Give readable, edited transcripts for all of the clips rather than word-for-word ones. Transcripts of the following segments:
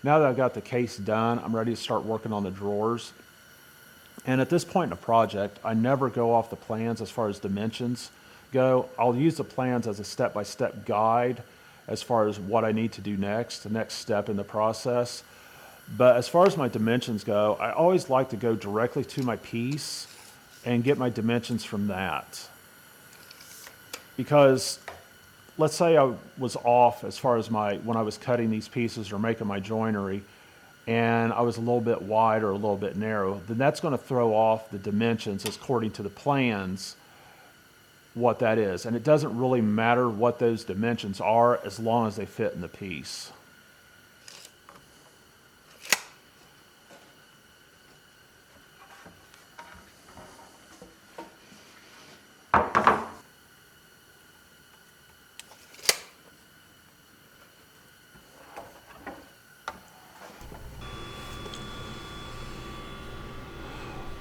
Now that I've got the case done, I'm ready to start working on the drawers. And at this point in the project, I never go off the plans as far as dimensions go. I'll use the plans as a step-by-step guide as far as what I need to do next, the next step in the process. But as far as my dimensions go, I always like to go directly to my piece and get my dimensions from that. Because let's say I was off as far as when I was cutting these pieces or making my joinery, and I was a little bit wide or a little bit narrow, then that's going to throw off the dimensions according to the plans, what that is. And it doesn't really matter what those dimensions are as long as they fit in the piece.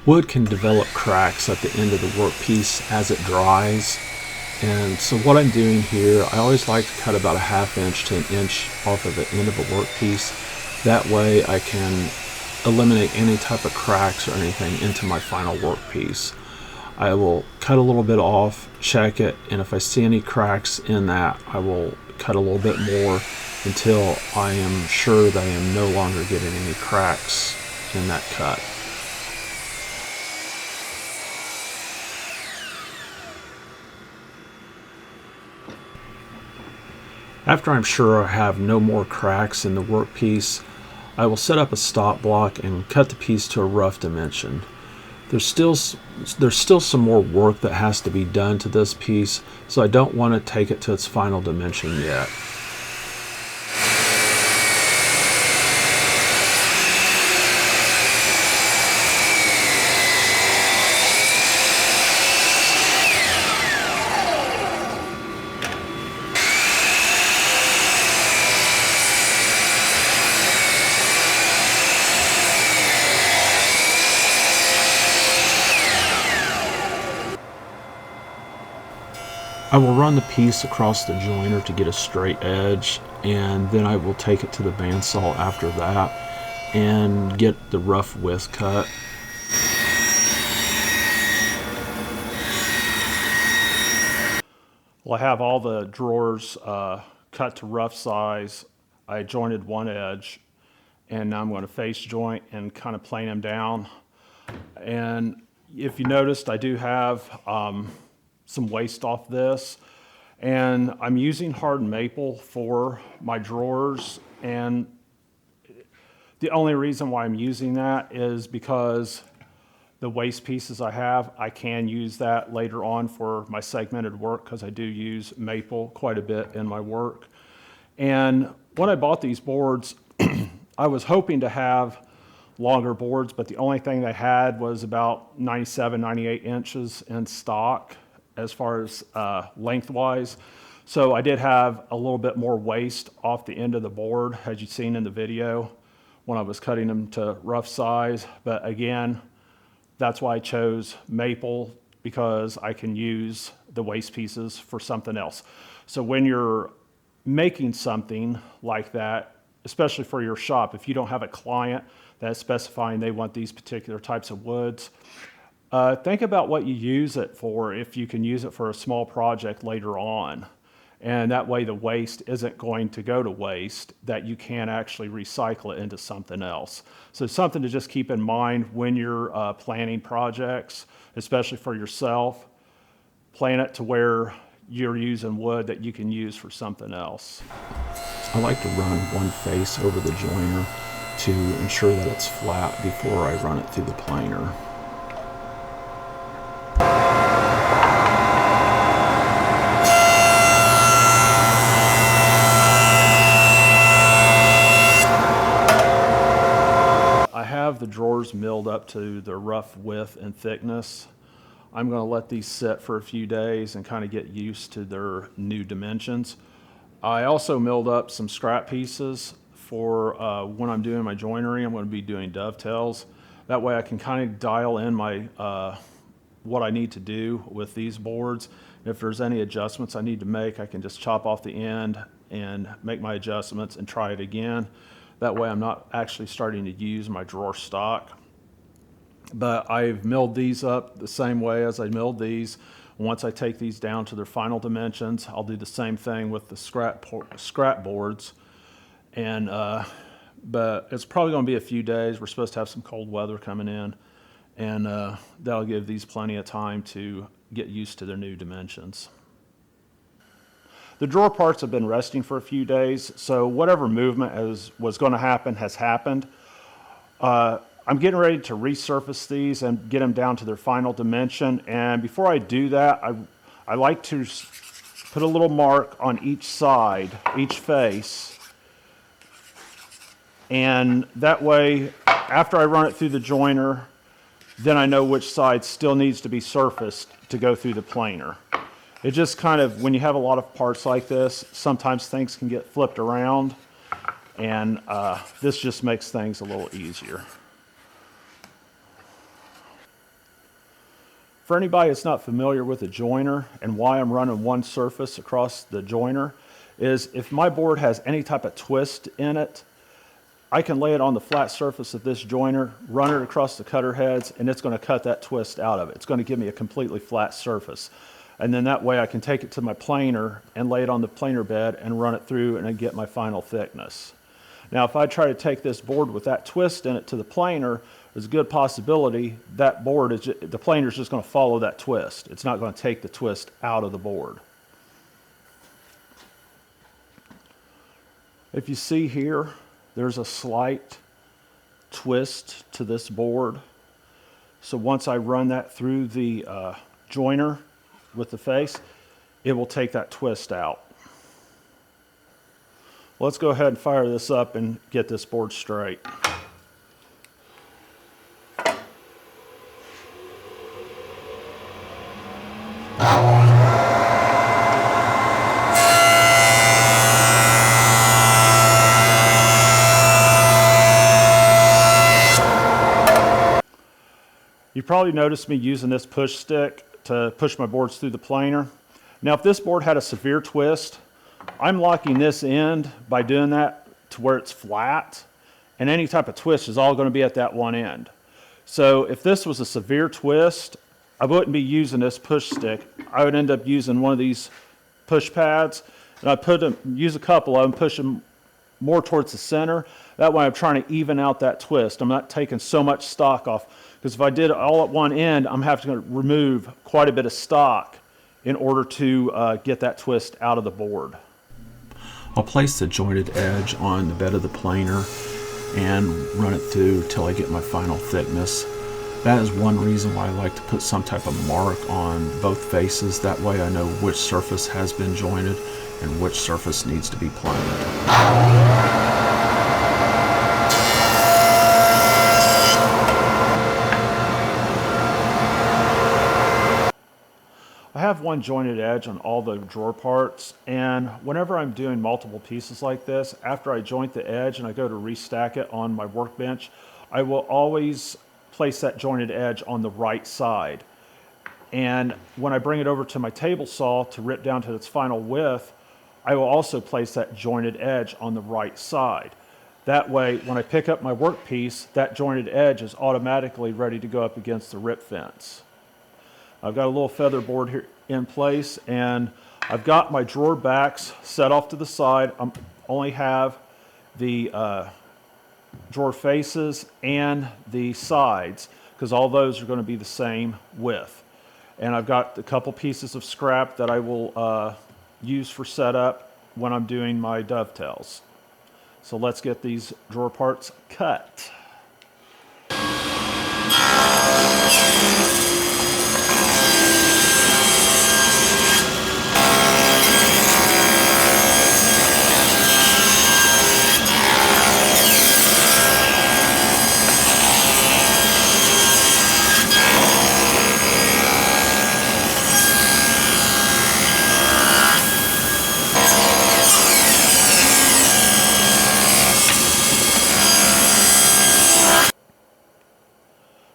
Wood can develop cracks at the end of the workpiece as it dries. And so what I'm doing here, I always like to cut about a 1/2 inch to 1 inch off of the end of a workpiece. That way I can eliminate any type of cracks or anything into my final workpiece. I will cut a little bit off, check it, and if I see any cracks in that, I will cut a little bit more until I am sure that I am no longer getting any cracks in that cut. After I'm sure I have no more cracks in the workpiece, I will set up a stop block and cut the piece to a rough dimension. There's still some more work that has to be done to this piece, so I don't want to take it to its final dimension yet. I will run the piece across the joiner to get a straight edge, and then I will take it to the bandsaw after that and get the rough width cut. Well, I have all the drawers cut to rough size. I jointed one edge, and now I'm going to face joint and kind of plane them down. And if you noticed, I do have some waste off this, and I'm using hardened maple for my drawers, and the only reason why I'm using that is because the waste pieces I have, I can use that later on for my segmented work because I do use maple quite a bit in my work. And when I bought these boards, I was hoping to have longer boards, but the only thing they had was about 97, 98 inches in stock as far as lengthwise. So I did have a little bit more waste off the end of the board, as you've seen in the video when I was cutting them to rough size. But again, that's why I chose maple, because I can use the waste pieces for something else. So when you're making something like that, especially for your shop, if you don't have a client that's specifying they want these particular types of woods, think about what you use it for, if you can use it for a small project later on. And that way the waste isn't going to go to waste, that you can actually recycle it into something else. So something to just keep in mind when you're planning projects, especially for yourself. Plan it to where you're using wood that you can use for something else. I like to run one face over the joiner to ensure that it's flat before I run it through the planer. I have the drawers milled up to the rough width and thickness. I'm going to let these sit for a few days and kind of get used to their new dimensions. I also milled up some scrap pieces for when I'm doing my joinery. I'm going to be doing dovetails. That way I can kind of dial in my what I need to do with these boards. If there's any adjustments I need to make, I can just chop off the end and make my adjustments and try it again. That way I'm not actually starting to use my drawer stock. But I've milled these up the same way as I milled these. Once I take these down to their final dimensions, I'll do the same thing with the scrap boards. And but it's probably going to be a few days. We're supposed to have some cold weather coming in, and that'll give these plenty of time to get used to their new dimensions. The drawer parts have been resting for a few days, so whatever movement was going to happen has happened. I'm getting ready to resurface these and get them down to their final dimension. And before I do that, I like to put a little mark on each side, each face. And that way, after I run it through the joiner, then I know which side still needs to be surfaced to go through the planer. It just kind of, when you have a lot of parts like this, sometimes things can get flipped around, and this just makes things a little easier. For anybody that's not familiar with a joiner and why I'm running one surface across the joiner, is if my board has any type of twist in it, I can lay it on the flat surface of this joiner, run it across the cutter heads, and it's going to cut that twist out of it. It's going to give me a completely flat surface. And then that way I can take it to my planer and lay it on the planer bed and run it through and I get my final thickness. Now if I try to take this board with that twist in it to the planer, there's a good possibility that the planer is just going to follow that twist. It's not going to take the twist out of the board. If you see here, there's a slight twist to this board. So once I run that through the joiner with the face, it will take that twist out. Let's go ahead and fire this up and get this board straight. You probably noticed me using this push stick to push my boards through the planer. Now if this board had a severe twist, I'm locking this end by doing that to where it's flat, and any type of twist is all going to be at that one end. So if this was a severe twist, I wouldn't be using this push stick. I would end up using one of these push pads, and I use a couple of them, push them more towards the center. That way I'm trying to even out that twist. I'm not taking so much stock off, because if I did it all at one end, I'm having to remove quite a bit of stock in order to get that twist out of the board. I'll place the jointed edge on the bed of the planer and run it through till I get my final thickness. That is one reason why I like to put some type of mark on both faces. That way I know which surface has been jointed and which surface needs to be planed. I have one jointed edge on all the drawer parts, and whenever I'm doing multiple pieces like this, after I joint the edge and I go to restack it on my workbench, I will always place that jointed edge on the right side. And when I bring it over to my table saw to rip down to its final width, I will also place that jointed edge on the right side. That way, when I pick up my workpiece, that jointed edge is automatically ready to go up against the rip fence. I've got a little feather board here in place, and I've got my drawer backs set off to the side. I only have the drawer faces and the sides, because all those are going to be the same width. And I've got a couple pieces of scrap that I will use for setup when I'm doing my dovetails. So let's get these drawer parts cut.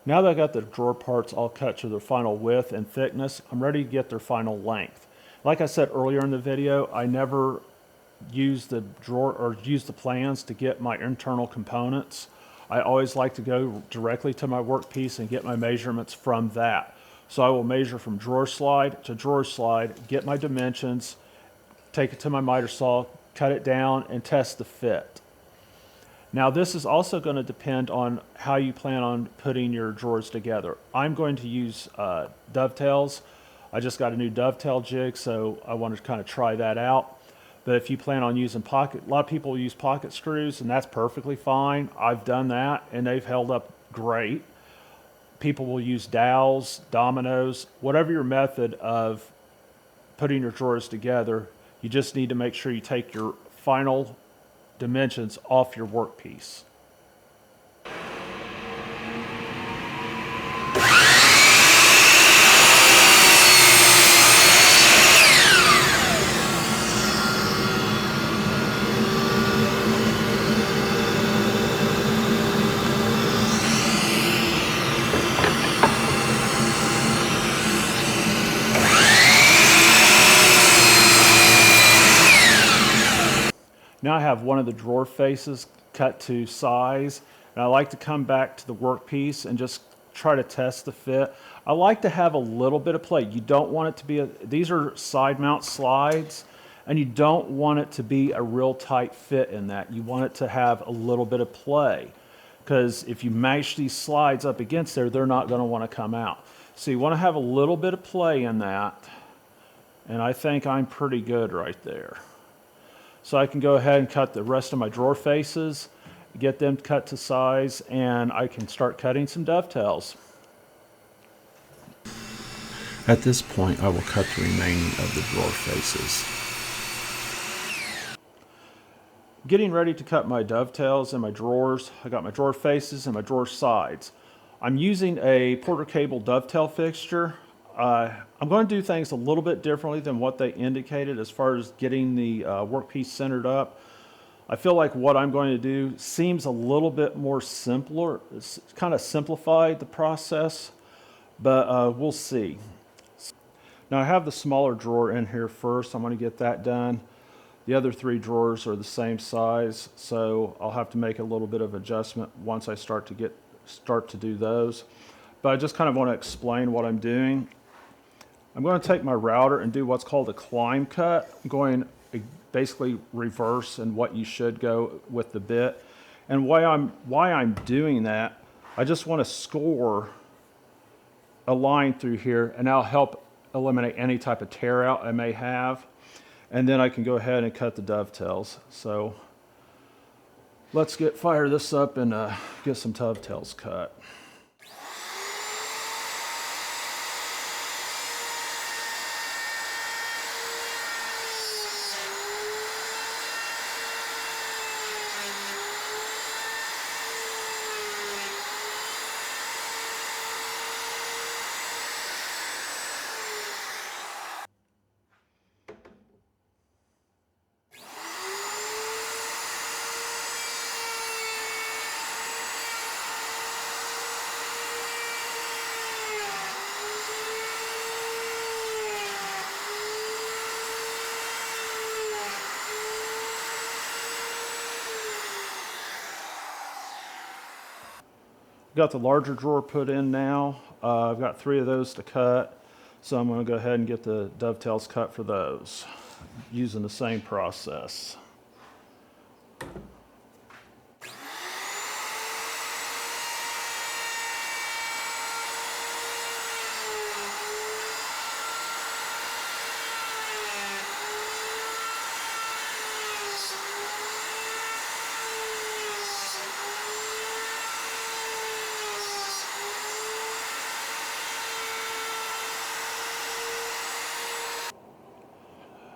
Now that I've got the drawer parts all cut to their final width and thickness, I'm ready to get their final length. Like I said earlier in the video, I never use the drawer or use the plans to get my internal components. I always like to go directly to my workpiece and get my measurements from that. So I will measure from drawer slide to drawer slide, get my dimensions, take it to my miter saw, cut it down, and test the fit. Now this is also going to depend on how you plan on putting your drawers together. I'm going to use dovetails. I just got a new dovetail jig, so I want to kind of try that out. But if you plan on using a lot of people use pocket screws, and that's perfectly fine. I've done that, and they've held up great. People will use dowels, dominoes, whatever your method of putting your drawers together. You just need to make sure you take your final dimensions off your workpiece. Now I have one of the drawer faces cut to size, and I like to come back to the workpiece and just try to test the fit. I like to have a little bit of play. You don't want it to be these are side mount slides, and you don't want it to be a real tight fit in that. You want it to have a little bit of play, because if you mash these slides up against there, they're not going to want to come out. So you want to have a little bit of play in that, and I think I'm pretty good right there. So I can go ahead and cut the rest of my drawer faces, get them cut to size, and I can start cutting some dovetails. At this point, I will cut the remaining of the drawer faces. Getting ready to cut my dovetails and my drawers. I got my drawer faces and my drawer sides. I'm using a Porter Cable dovetail fixture. I'm going to do things a little bit differently than what they indicated as far as getting the workpiece centered up. I feel like what I'm going to do seems a little bit more simpler. It's kind of simplified the process, but we'll see. Now I have the smaller drawer in here first. I'm going to get that done. The other three drawers are the same size, so I'll have to make a little bit of adjustment once I start to do those. But I just kind of want to explain what I'm doing. I'm going to take my router and do what's called a climb cut. I'm going basically reverse in what you should go with the bit. And why I'm doing that, I just want to score a line through here, and that'll help eliminate any type of tear out I may have. And then I can go ahead and cut the dovetails. So let's fire this up and get some dovetails cut. Got the larger drawer put in now. I've got 3 of those to cut, so I'm going to go ahead and get the dovetails cut for those using the same process.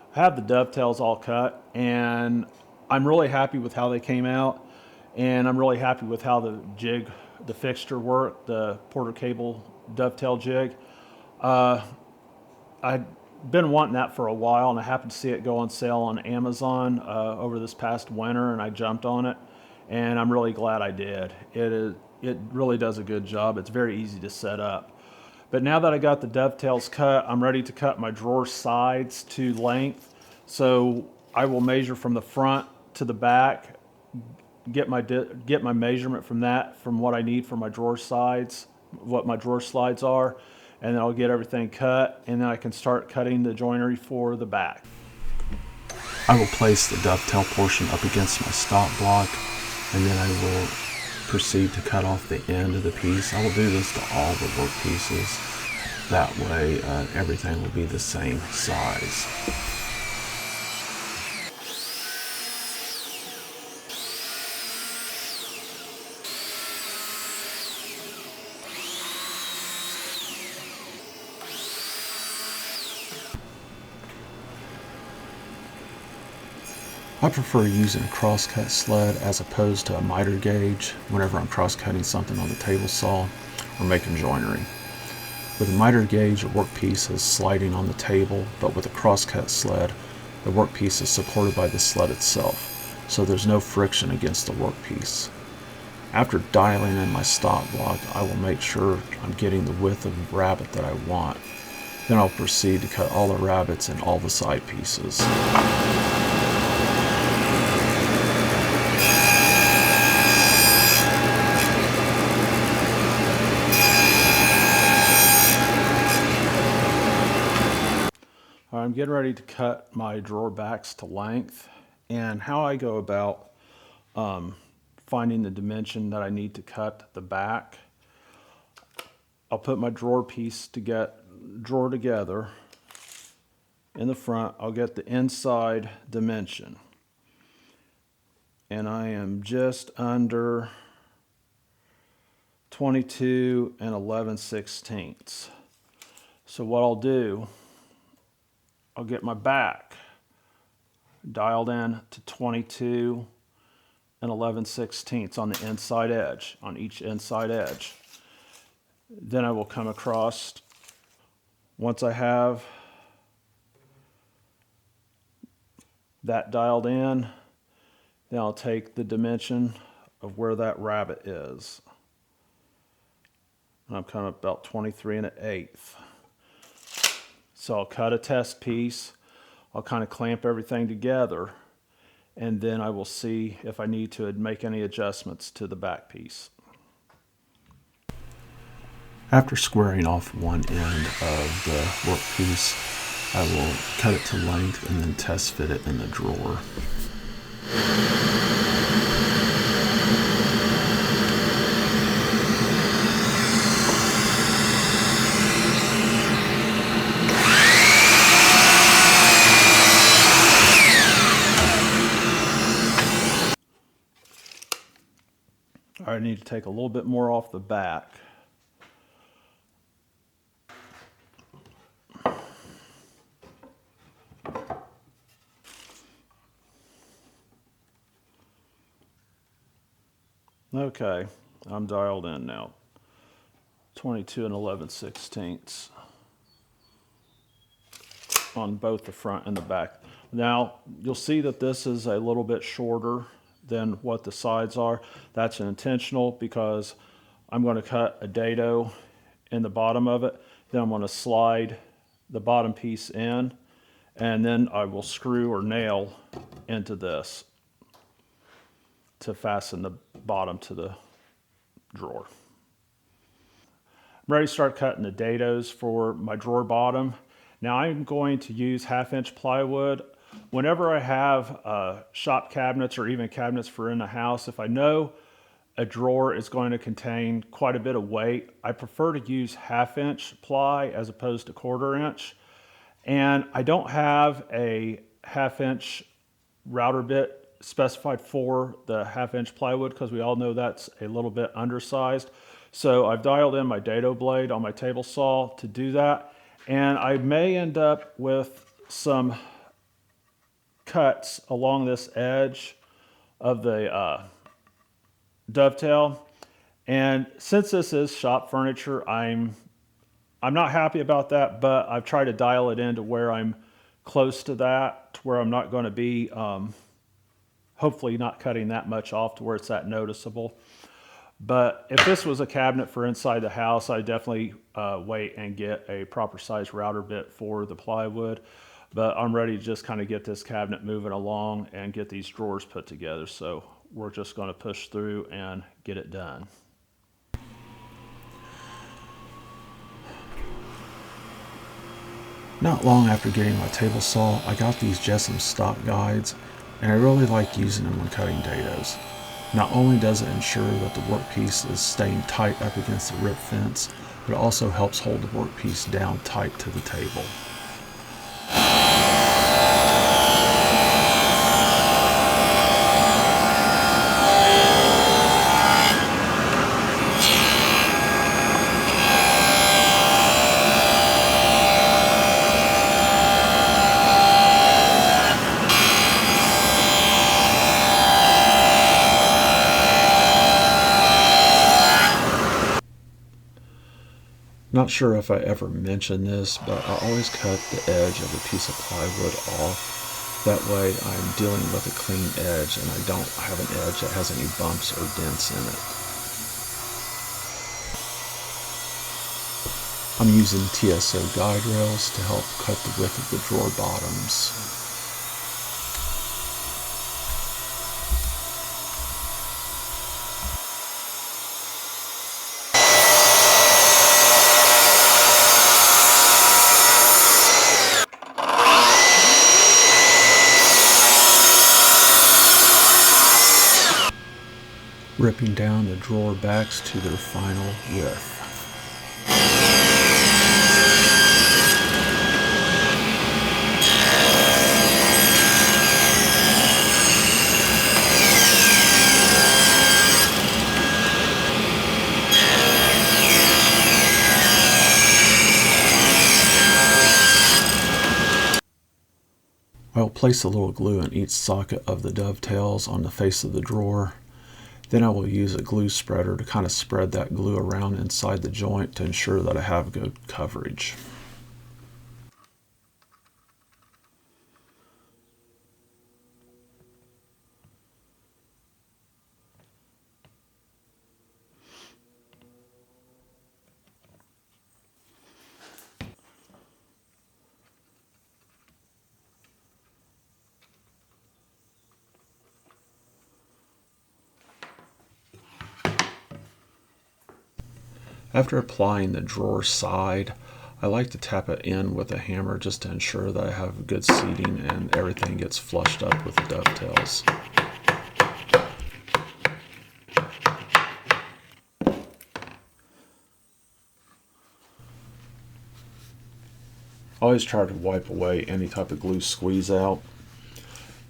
I have the dovetails all cut, and I'm really happy with how they came out, and I'm really happy with how the fixture worked, the Porter Cable dovetail jig. I'd been wanting that for a while, and I happened to see it go on sale on Amazon over this past winter, and I jumped on it, and I'm really glad I did. It really does a good job. It's very easy to set up. But now that I got the dovetails cut, I'm ready to cut my drawer sides to length. So I will measure from the front to the back, get my measurement from that, from what I need for my drawer sides, what my drawer slides are, and then I'll get everything cut, and then I can start cutting the joinery for the back. I will place the dovetail portion up against my stop block, and then I will proceed to cut off the end of the piece. I will do this to all the work pieces. That way everything will be the same size. I prefer using a crosscut sled as opposed to a miter gauge whenever I'm cross-cutting something on the table saw or making joinery. With a miter gauge, a workpiece is sliding on the table, but with a crosscut sled, the workpiece is supported by the sled itself, so there's no friction against the workpiece. After dialing in my stop block, I will make sure I'm getting the width of the rabbet that I want. Then I'll proceed to cut all the rabbets and all the side pieces. I'm getting ready to cut my drawer backs to length, and how I go about finding the dimension that I need to cut the back. I'll put my drawer piece to get drawer together. In the front, I'll get the inside dimension, and I am just under 22 and 11/16. So what I'll do, I'll get my back dialed in to 22 and 11/16 on the inside edge, on each inside edge. Then I will come across, once I have that dialed in, then I'll take the dimension of where that rabbet is. And I'm coming up about 23 1/8. So I'll cut a test piece, I'll kind of clamp everything together, and then I will see if I need to make any adjustments to the back piece. After squaring off one end of the workpiece, I will cut it to length and then test fit it in the drawer. I need to take a little bit more off the back. Okay, I'm dialed in now. 22 and 11/16 on both the front and the back. Now, you'll see that this is a little bit shorter than what the sides are. That's intentional because I'm going to cut a dado in the bottom of it. Then I'm going to slide the bottom piece in, and then I will screw or nail into this to fasten the bottom to the drawer. I'm ready to start cutting the dados for my drawer bottom. Now I'm going to use 1/2-inch plywood. Whenever I have shop cabinets or even cabinets for in the house, if I know a drawer is going to contain quite a bit of weight, I prefer to use 1/2-inch ply as opposed to 1/4-inch. And I don't have a 1/2-inch router bit specified for the 1/2-inch plywood because we all know that's a little bit undersized. So I've dialed in my dado blade on my table saw to do that. And I may end up with some cuts along this edge of the dovetail. And since this is shop furniture, I'm not happy about that, but I've tried to dial it in to where I'm close to that, to where I'm not going to be hopefully not cutting that much off to where it's that noticeable. But if this was a cabinet for inside the house, I'd definitely wait and get a proper size router bit for the plywood. But I'm ready to just kind of get this cabinet moving along and get these drawers put together. So we're just going to push through and get it done. Not long after getting my table saw, I got these Jessom stock guides, and I really like using them when cutting dados. Not only does it ensure that the workpiece is staying tight up against the rip fence, but it also helps hold the workpiece down tight to the table. Not sure if I ever mentioned this, but I always cut the edge of a piece of plywood off. That way I'm dealing with a clean edge and I don't have an edge that has any bumps or dents in it. I'm using TSO guide rails to help cut the width of the drawer bottoms. Ripping down the drawer backs to their final width. I'll place a little glue in each socket of the dovetails on the face of the drawer. Then I will use a glue spreader to kind of spread that glue around inside the joint to ensure that I have good coverage. After applying the drawer side, I like to tap it in with a hammer just to ensure that I have good seating and everything gets flushed up with the dovetails. Always try to wipe away any type of glue squeeze out.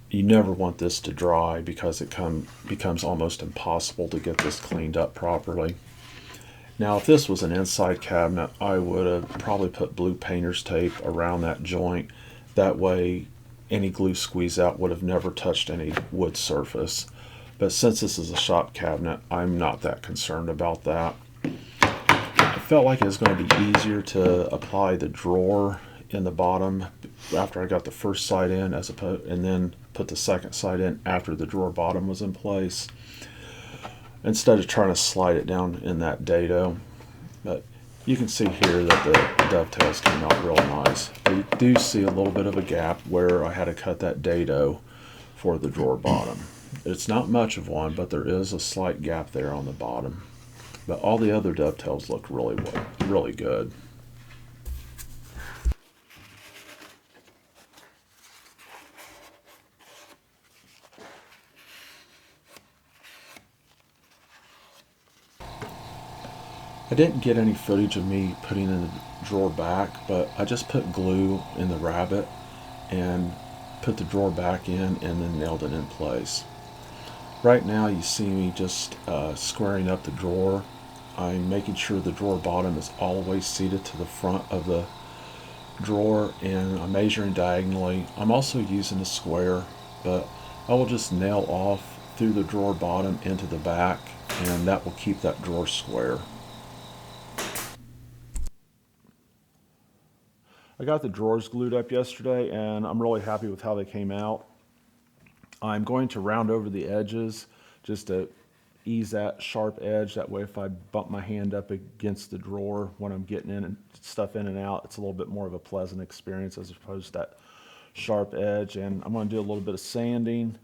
You never want this to dry because it becomes almost impossible to get this cleaned up properly. Now, if this was an inside cabinet, I would have probably put blue painter's tape around that joint. That way, any glue squeeze out would have never touched any wood surface. But since this is a shop cabinet, I'm not that concerned about that. I felt like it was going to be easier to apply the drawer in the bottom after I got the first side in, and then put the second side in after the drawer bottom was in place, instead of trying to slide it down in that dado. But you can see here that the dovetails came out real nice. You do see a little bit of a gap where I had to cut that dado for the drawer bottom. It's not much of one, but there is a slight gap there on the bottom. But all the other dovetails look really good. I didn't get any footage of me putting in the drawer back, but I just put glue in the rabbet and put the drawer back in and then nailed it in place. Right now you see me just squaring up the drawer. I'm making sure the drawer bottom is always seated to the front of the drawer, and I'm measuring diagonally. I'm also using a square, but I will just nail off through the drawer bottom into the back, and that will keep that drawer square. I got the drawers glued up yesterday, and I'm really happy with how they came out. I'm going to round over the edges just to ease that sharp edge. That way if I bump my hand up against the drawer when I'm getting in and stuff in and out, it's a little bit more of a pleasant experience as opposed to that sharp edge, and I'm going to do a little bit of sanding,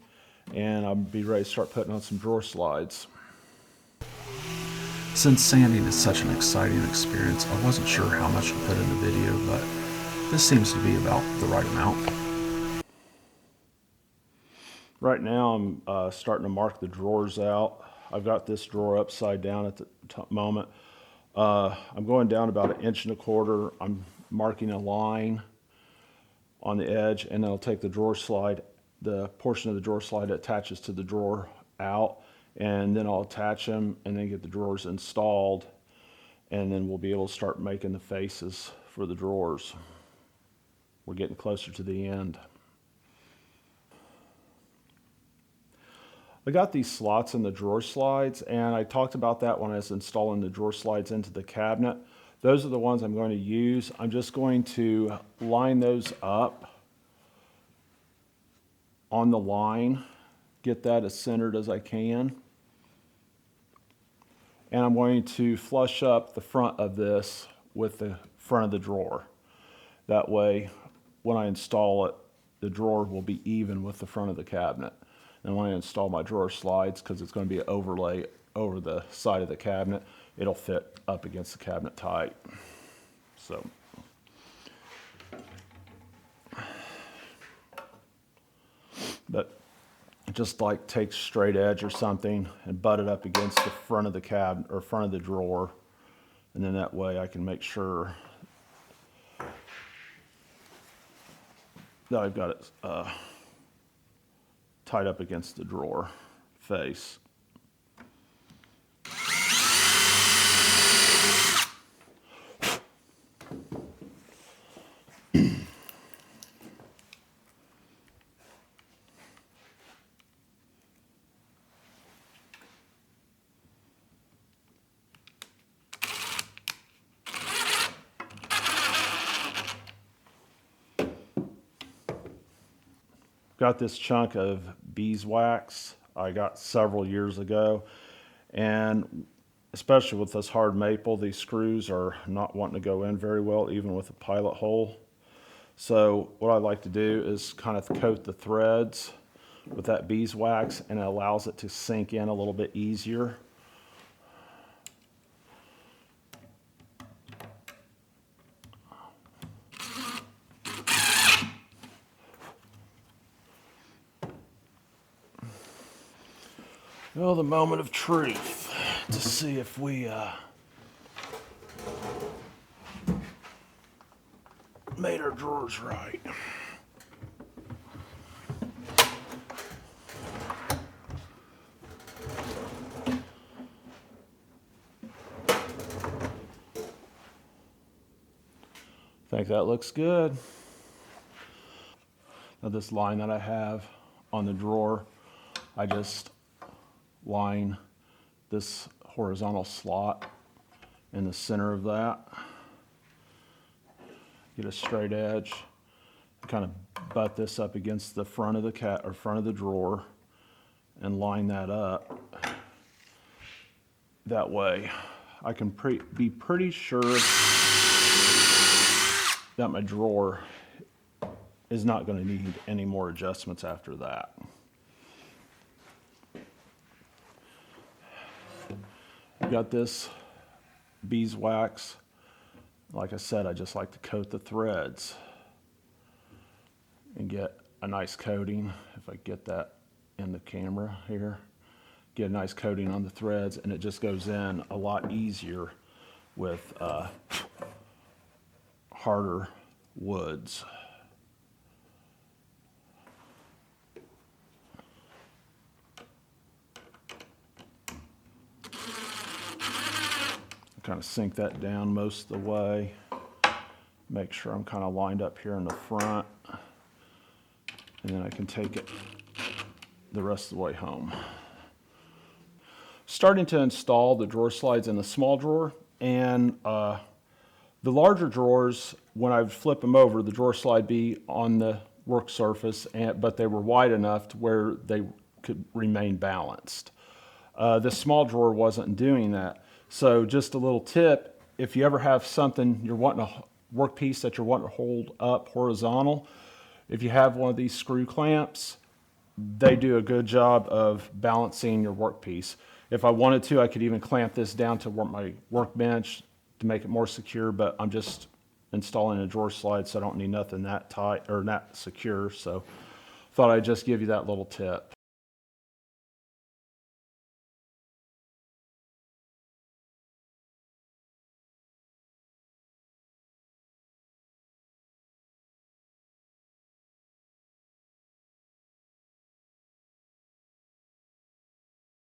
and I'll be ready to start putting on some drawer slides. Since sanding is such an exciting experience, I wasn't sure how much to put in the video, but this seems to be about the right amount. Right now I'm starting to mark the drawers out. I've got this drawer upside down at the moment. I'm going down about 1.25 inches. I'm marking a line on the edge, and then I'll take the drawer slide, the portion of the drawer slide that attaches to the drawer out, and then I'll attach them and then get the drawers installed, and then we'll be able to start making the faces for the drawers. We're getting closer to the end. I got these slots in the drawer slides, and I talked about that when I was installing the drawer slides into the cabinet. Those are the ones I'm going to use. I'm just going to line those up on the line, get that as centered as I can. And I'm going to flush up the front of this with the front of the drawer. That way, when I install it, the drawer will be even with the front of the cabinet. And when I install my drawer slides, because it's going to be an overlay over the side of the cabinet, it'll fit up against the cabinet tight. So, but just like take straight edge or something and butt it up against the front of the cabinet or front of the drawer, and then that way I can make sure that I've got it tied up against the drawer face. Got this chunk of beeswax I got several years ago, and especially with this hard maple, these screws are not wanting to go in very well, even with a pilot hole. So what I like to do is kind of coat the threads with that beeswax, and it allows it to sink in a little bit easier. Well, the moment of truth to see if we made our drawers right. I think that looks good. Now this line that I have on the drawer, I just line this horizontal slot in the center of that. Get a straight edge, kind of butt this up against the front of the front of the drawer and line that up. That way I can be pretty sure that my drawer is not going to need any more adjustments after that. Got this beeswax. Like I said, I just like to coat the threads and get a nice coating. If I get that in the camera here, get a nice coating on the threads, and it just goes in a lot easier with harder woods. Kind of sink that down most of the way. Make sure I'm kind of lined up here in the front, and then I can take it the rest of the way home. Starting to install the drawer slides in the small drawer, and the larger drawers, when I would flip them over, the drawer slide be on the work surface, but they were wide enough to where they could remain balanced. This small drawer wasn't doing that. So just a little tip, if you ever have something you're wanting a work piece that you're wanting to hold up horizontal, if you have one of these screw clamps, they do a good job of balancing your workpiece. If I wanted to, I could even clamp this down to my workbench to make it more secure, but I'm just installing a drawer slide, so I don't need nothing that tight or that secure. So thought I'd just give you that little tip.